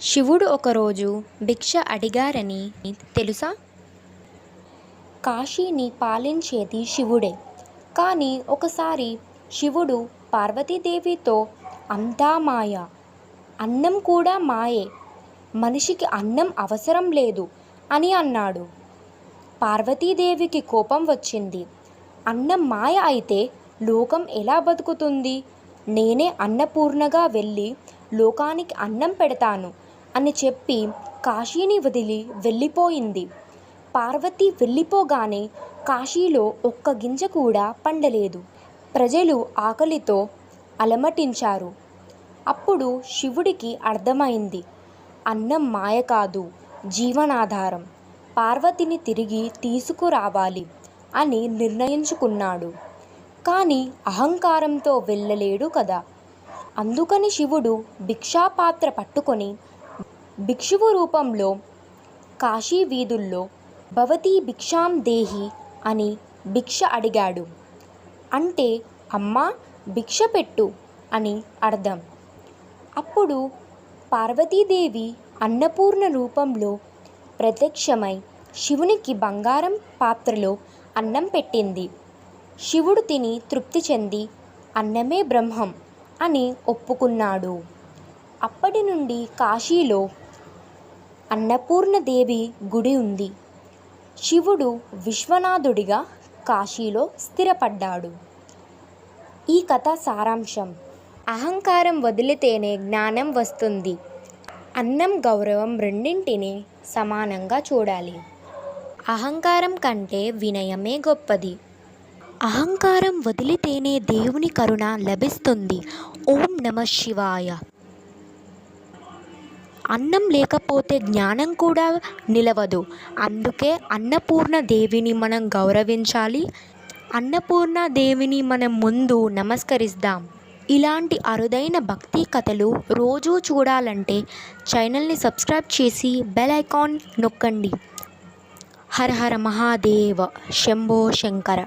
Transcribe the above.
శివుడు ఒకరోజు భిక్ష అడిగారని తెలుసా? కాశీని పాలించేది శివుడే. కానీ ఒకసారి శివుడు పార్వతీదేవితో అంతా మాయ, అన్నం కూడా మాయే, మనిషికి అన్నం అవసరం లేదు అని అన్నాడు. పార్వతీదేవికి కోపం వచ్చింది. అన్నం మాయ అయితే లోకం ఎలా బతుకుతుంది? నేనే అన్నపూర్ణగా వెళ్ళి లోకానికి అన్నం పెడతాను అని చెప్పి కాశీని వదిలి వెళ్ళిపోయింది. పార్వతి వెళ్ళిపోగానే కాశీలో ఒక్క గింజ కూడా పండలేదు. ప్రజలు ఆకలితో అలమటించారు. అప్పుడు శివుడికి అర్థమైంది, అన్నం మాయ కాదు, జీవనాధారం. పార్వతిని తిరిగి తీసుకురావాలి అని నిర్ణయించుకున్నాడు. కానీ అహంకారంతో వెళ్ళలేడు కదా. అందుకని శివుడు భిక్షాపాత్ర పట్టుకొని భిక్షువు రూపంలో కాశీ వీధుల్లో భవతీ భిక్షాం దేహి అని భిక్ష అడిగాడు. అంటే అమ్మా భిక్ష పెట్టు అని అర్థం. అప్పుడు పార్వతీదేవి అన్నపూర్ణ రూపంలో ప్రత్యక్షమై శివునికి బంగారం పాత్రలో అన్నం పెట్టింది. శివుడు తిని తృప్తి చెంది అన్నమే బ్రహ్మం అని ఒప్పుకున్నాడు. అప్పటి నుండి కాశీలో అన్నపూర్ణదేవి గుడి ఉంది. శివుడు విశ్వనాథుడిగా కాశీలో స్థిరపడ్డాడు. ఈ కథ సారాంశం: అహంకారం వదిలితేనే జ్ఞానం వస్తుంది. అన్నం, గౌరవం రెండింటినీ సమానంగా చూడాలి. అహంకారం కంటే వినయమే గొప్పది. అహంకారం వదిలితేనే దేవుని కరుణ లభిస్తుంది. ఓం నమః శివాయ. అన్నం లేకపోతే జ్ఞానం కూడా నిలవదు. అందుకే అన్నపూర్ణ దేవిని మనం గౌరవించాలి. అన్నపూర్ణ దేవిని మనం ముందు నమస్కరిద్దాం. ఇలాంటి అరుదైన భక్తి కథలు రోజూ చూడాలంటే ఛానల్ని సబ్స్క్రైబ్ చేసి బెల్ ఐకాన్ నొక్కండి. హర హర మహాదేవ, శంభో శంకర.